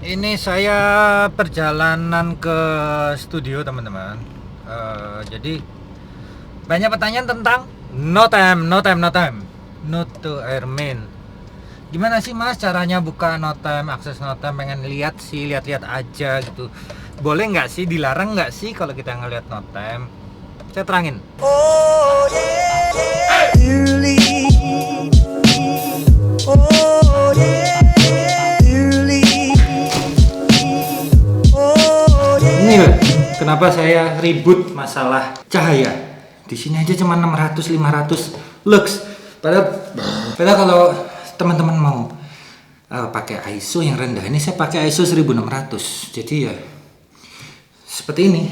Ini saya perjalanan ke studio teman-teman. Jadi banyak pertanyaan tentang not to airmain. Gimana sih mas caranya buka notem, akses notem? Pengen lihat sih, lihat-lihat aja gitu. Boleh nggak sih, dilarang nggak sih kalau kita ngeliat notem? Saya terangin. Oh yeah, yeah. Really. Oh yeah, really. Oh yeah. Ini loh, kenapa saya ribut masalah cahaya. Di sini aja cuma 600-500 lux. Padahal kalau teman-teman mau pakai ISO yang rendah, ini saya pakai ISO 1600. Jadi ya seperti ini.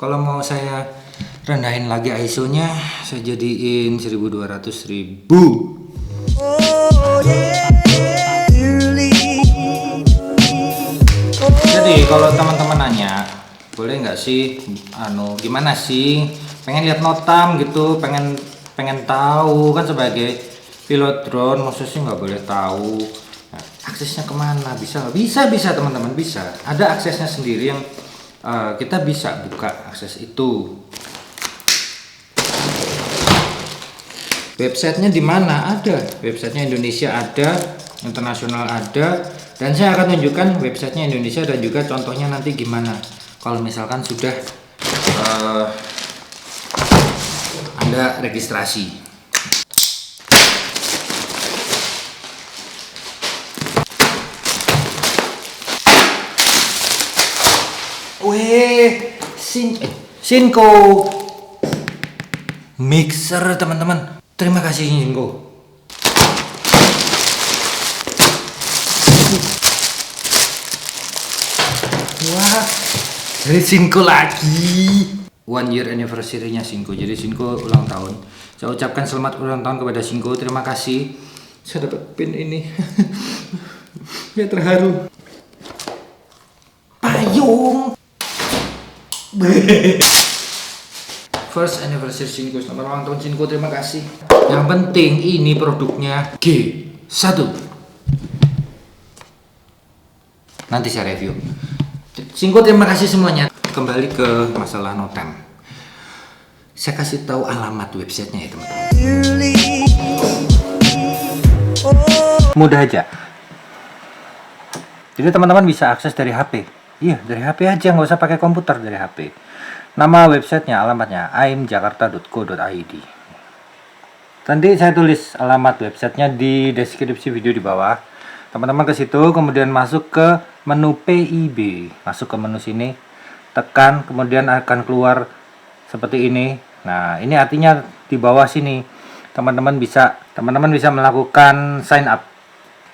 Kalau mau saya rendahin lagi ISO-nya, saya jadiin 1200.000. Oh yeah, really. Jadi kalau teman-teman nanya, boleh nggak sih, gimana sih, pengen lihat notam gitu, pengen tahu kan sebagai pilot drone, maksudnya nggak boleh tahu. Nah, aksesnya kemana? Bisa nggak? Bisa teman-teman, bisa. Ada aksesnya sendiri yang kita bisa buka akses itu. Websitenya di mana? Ada. Websitenya Indonesia ada, internasional ada, dan saya akan tunjukkan websitenya Indonesia dan juga contohnya nanti gimana. Kalau misalkan sudah Anda registrasi. Weh, Sinko mixer teman-teman. Terima kasih Sinko. Wah, dari Sinko lagi. 1 year anniversary-nya Sinko. Jadi Sinko ulang tahun. Saya ucapkan selamat ulang tahun kepada Sinko. Terima kasih. Saya dapat pin ini. Ya terharu. Payung. First anniversary Sinko, selamat ulang tahun Sinko, terima kasih. Yang penting ini produknya G1. Nanti saya review. Sinko, terima kasih semuanya. Kembali ke masalah notem. Saya kasih tahu alamat websitenya ya teman-teman. Mudah aja. Jadi teman-teman bisa akses dari HP. Iya, dari HP aja, nggak usah pakai komputer, dari HP. Nama websitenya, alamatnya aimjakarta.co.id. Nanti saya tulis alamat websitenya di deskripsi video di bawah. Teman-teman ke situ, kemudian masuk ke menu PIB, masuk ke menu sini, tekan, kemudian akan keluar seperti ini. Nah, ini artinya di bawah sini teman-teman bisa melakukan sign up,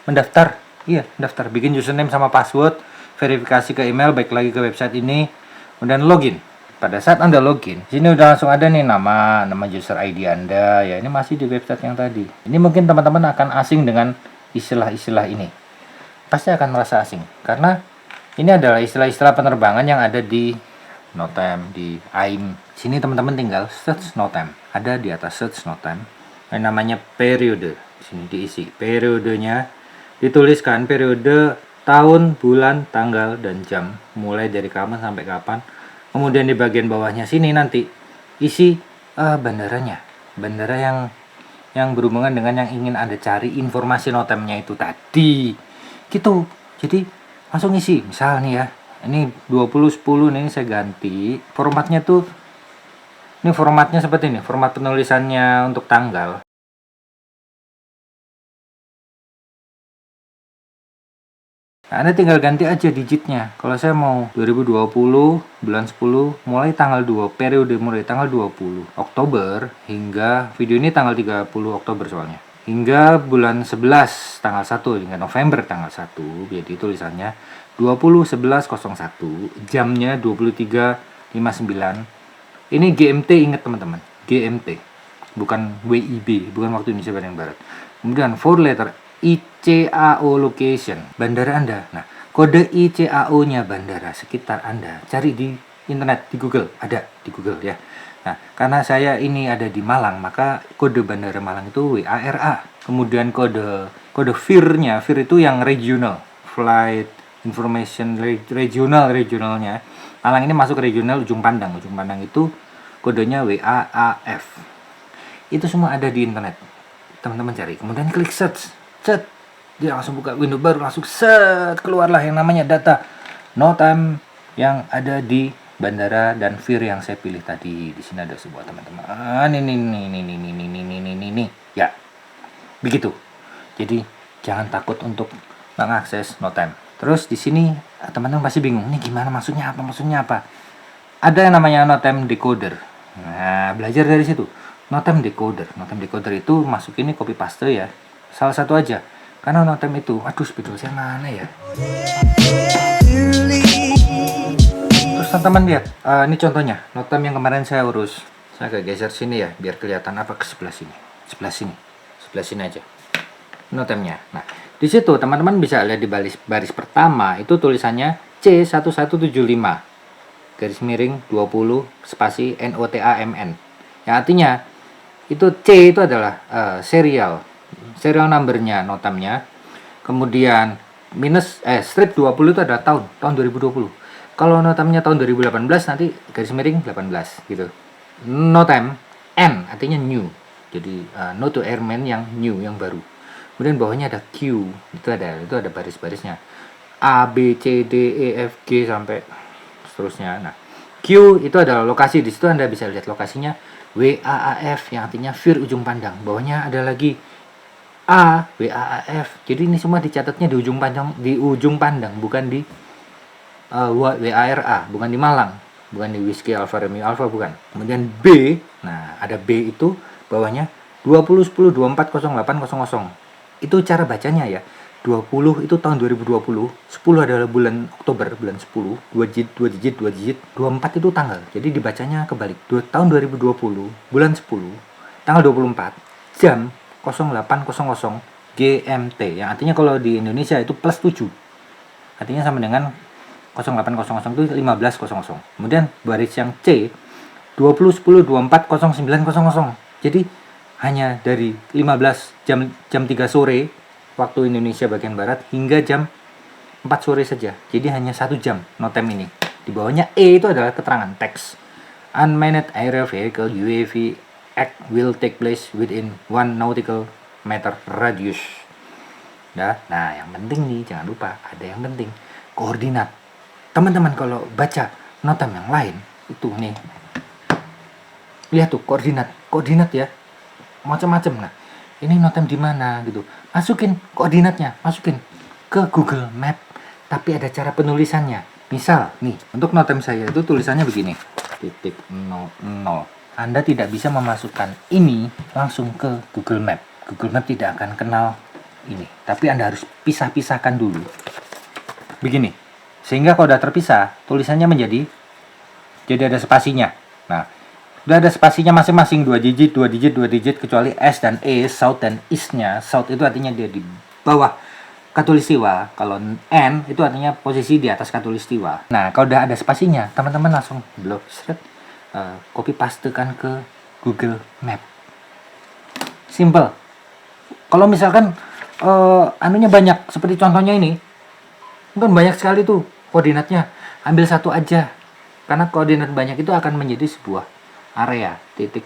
mendaftar. Iya, daftar, bikin username sama password, verifikasi ke email, baik lagi ke website ini, kemudian login. Pada saat Anda login, sini udah langsung ada nih nama user ID Anda. Ya, ini masih di website yang tadi. Ini mungkin teman-teman akan asing dengan istilah-istilah ini. Pasti akan merasa asing karena ini adalah istilah-istilah penerbangan yang ada di Notem, di AIM. Sini teman-teman tinggal search Notem. Ada di atas search Notem. Yang namanya periode. Sini diisi periodenya. Dituliskan periode tahun, bulan, tanggal, dan jam. Mulai dari kapan sampai kapan. Kemudian di bagian bawahnya sini nanti isi bandaranya. Bandara yang berhubungan dengan yang ingin Anda cari, informasi notemnya itu tadi. Gitu. Jadi langsung isi. Misal nih ya, ini 2010 nih saya ganti. Formatnya tuh, ini formatnya seperti ini. Format penulisannya untuk tanggal. Nah, Anda tinggal ganti aja digitnya. Kalau saya mau 2020 bulan 10 mulai tanggal 2, periode mulai tanggal 20 Oktober hingga video ini tanggal 30 Oktober soalnya. Hingga bulan 11 tanggal 1 hingga November tanggal 1. Jadi tulisannya 20/11/01, jamnya 23:59. Ini GMT, ingat teman-teman. GMT. Bukan WIB, bukan waktu Indonesia Barat. Kemudian 4 letter ICAO location, bandara Anda. Nah, kode ICAO-nya bandara sekitar Anda. Cari di internet, di Google, ada di Google ya. Nah, karena saya ini ada di Malang, maka kode bandara Malang itu WARA. Kemudian kode FIR-nya, FIR itu yang regional, flight information regionalnya. Malang ini masuk regional Ujung Pandang. Ujung Pandang itu kodenya WAAF. Itu semua ada di internet. Teman-teman cari, kemudian klik search, set, dia langsung buka window baru, langsung set, keluarlah yang namanya data NOTAM yang ada di bandara dan FIR yang saya pilih tadi. Di sini ada sebuah teman-teman. Ini. Ya, begitu. Jadi jangan takut untuk mengakses NOTAM. Terus di sini teman-teman pasti bingung, ini gimana maksudnya apa? Ada yang namanya NOTAM decoder. Nah, belajar dari situ. NOTAM decoder itu masuk ini copy paste ya. Salah satu aja. Karena NOTAM itu, aduh spidol saya mana ya? Terus teman-teman lihat, ini contohnya NOTAM yang kemarin saya urus. Saya agak geser sini ya, biar kelihatan apa ke sebelah sini aja. NOTAM-nya. Nah, di situ teman-teman bisa lihat di baris pertama itu tulisannya C1175 garis miring 20 spasi NOTAMN. Yang artinya itu C itu adalah serial numbernya NOTAM-nya. Kemudian strip 20 itu adalah tahun 2020. Kalau NOTAM-nya tahun 2018 nanti garis miring 18 gitu. NOTAM N artinya new. Jadi no to airman yang new, yang baru. Kemudian bawahnya ada Q, itu ada baris-barisnya. A, B, C, D, E, F, G sampai seterusnya. Nah, Q itu adalah lokasi. Di situ Anda bisa lihat lokasinya WAAF yang artinya FIR Ujung Pandang. Bawahnya ada lagi A, WAAF. Jadi ini semua dicatatnya di Ujung Pandang, bukan di WARA, bukan di Malang, bukan di Whiskey Alpha Romeo Alpha, bukan. Kemudian B, nah ada B itu bawahnya 2010240800. Itu cara bacanya ya. 20 itu tahun 2020, 10 adalah bulan Oktober, bulan 10, 2 digit, 24 itu tanggal. Jadi dibacanya kebalik. Tahun 2020, bulan 10, tanggal 24, jam 0800 GMT. Yang artinya kalau di Indonesia itu plus 7. Artinya sama dengan 0800 itu 1500. Kemudian baris yang C 2010240900. Jadi hanya dari 15 jam 3 sore waktu Indonesia bagian barat hingga jam 4 sore saja. Jadi hanya 1 jam NOTAM ini. Di bawahnya E itu adalah keterangan teks. Unmanned aerial vehicle UAV act will take place within 1 nautical meter radius. Nah, yang penting nih jangan lupa ada yang penting koordinat. Teman-teman kalau baca NOTAM yang lain itu nih. Lihat tuh koordinat ya. Macam-macam. Nah, ini NOTAM di mana gitu. Masukin koordinatnya, masukin ke Google Map. Tapi ada cara penulisannya. Misal, nih, untuk NOTAM saya itu tulisannya begini. .00. Anda tidak bisa memasukkan ini langsung ke Google Map. Google Map tidak akan kenal ini. Tapi Anda harus pisah-pisahkan dulu. Begini. Sehingga kalau udah terpisah, tulisannya jadi ada spasinya. Nah, udah ada spasinya masing-masing 2 digit kecuali S dan E, South dan East-nya. South itu artinya dia di bawah Katulistiwa. Kalau N itu artinya posisi di atas Katulistiwa. Nah, kalau udah ada spasinya, teman-teman langsung copy pastekan ke Google Map. Simple. Kalau misalkan anunya banyak seperti contohnya ini, kan banyak sekali tuh koordinatnya. Ambil satu aja. Karena koordinat banyak itu akan menjadi sebuah area, titik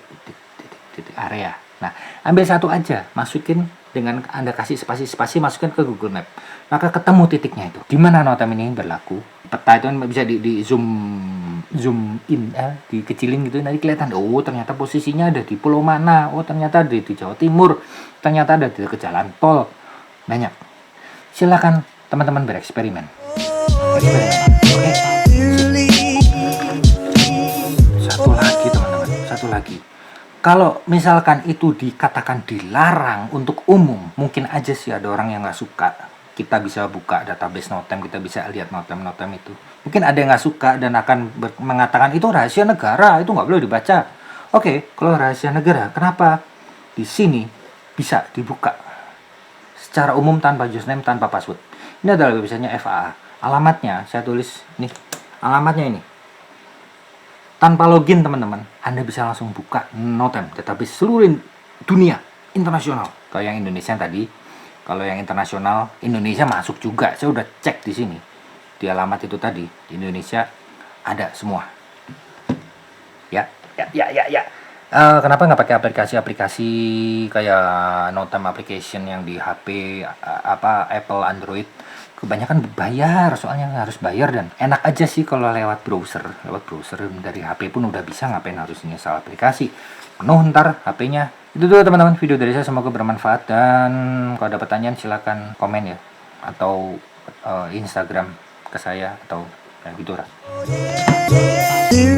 area. Nah, ambil satu aja, masukin dengan Anda kasih spasi, masukin ke Google Map. Maka ketemu titiknya itu. Di mana NOTAM ini berlaku? Peta itu bisa di zoom in, dikecilin gitu, nanti kelihatan. Oh, ternyata posisinya ada di pulau mana? Oh, ternyata ada di Jawa Timur. Ternyata ada di dekat jalan tol. Banyak. Silakan teman-teman bereksperimen. Oke. Satu lagi. Kalau misalkan itu dikatakan dilarang untuk umum, mungkin aja sih ada orang yang nggak suka. Kita bisa buka database NOTAM, kita bisa lihat NOTAM itu. Mungkin ada yang nggak suka dan akan mengatakan itu rahasia negara, itu nggak boleh dibaca. Oke, kalau rahasia negara, kenapa di sini bisa dibuka secara umum tanpa username, tanpa password? Ini adalah websitenya FAA. Alamatnya saya tulis nih, alamatnya ini. Tanpa login teman-teman, Anda bisa langsung buka NOTAM, database seluruh dunia, internasional. Kalau yang Indonesia tadi, kalau yang internasional, Indonesia masuk juga. Saya udah cek di sini. di alamat itu tadi di Indonesia ada semua. Ya. Kenapa nggak pakai aplikasi-aplikasi kayak Notam application yang di HP Apple Android? Kebanyakan bayar, soalnya harus bayar dan enak aja sih kalau lewat browser dari HP pun udah bisa, ngapain harus install aplikasi penuh ntar HP-nya. Itu dulu teman-teman video dari saya, semoga bermanfaat dan kalau ada pertanyaan silakan komen ya atau Instagram ke saya atau kayak gitu lah. you